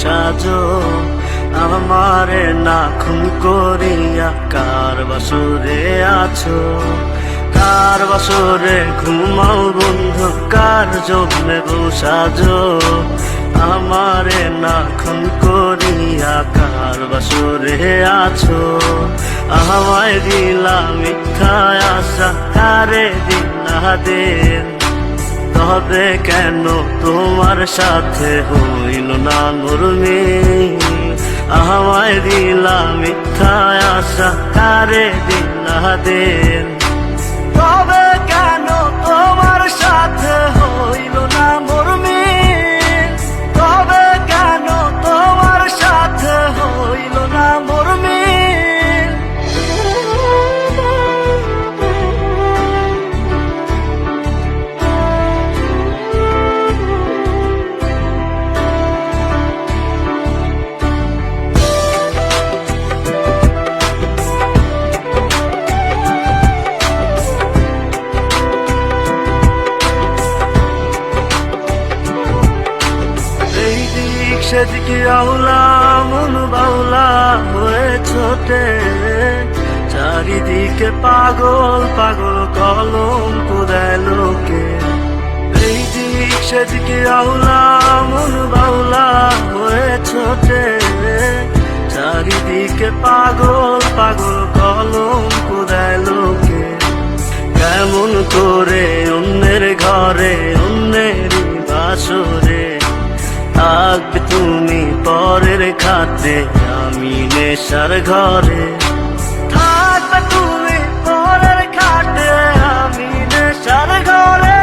সাজো আমারে না খুন করিয়া কার বাসরে আছো, কার বাসরে ঘুমাও বন্ধু, কার জন্মে সাজো আমারে না খুন করিয়া কার বাসরে আছো। আমায় দিলা মিথ্যা আশা, কারে দিলা দিন, তবে কেন তোমার সাথে হইল না মোর মিল। আমায় দিলা মিথ্যা আশা, কারে দিলা দিন, তবে কেন তোমার সাথে হইল না মোর মিল, তবে কেন তোমার সাথে হইল না মোর মিল। সেদিকে আউলা মন বাউলা হয়ে ছোটে, চারিদিকে পাগল পাগল কলঙ্ক দেয় লোকে। এই দিক সেদিকে আউলা মন বাউলা হয়ে ছোটে, চারিদিকে পাগল পাগল কলঙ্ক দেয় লোকে। কেমন করে অন্যের ঘরে অন্যের বাসরে থাকবে তুমি পরের খাতে, আমি নেশার ঘরে থাকবে তুমি পরের খাতে, আমি নেশার ঘরে।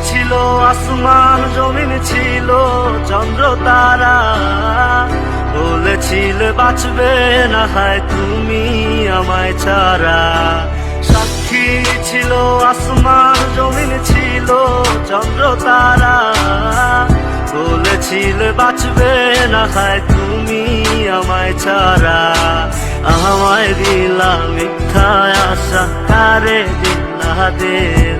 ছিল আসমান জমিন ছিল চন্দ্র তারা, বলেছিলে বাঁচবে না হয় তুমি আমায় ছাড়া। সাক্ষী ছিল আসমান জমিন ছিল চন্দ্র তারা, বলেছিলে বাঁচবে না হয় তুমি আমায় ছাড়া। আমায় দিলা মিথ্যা আশা, কারে দিলা দিন,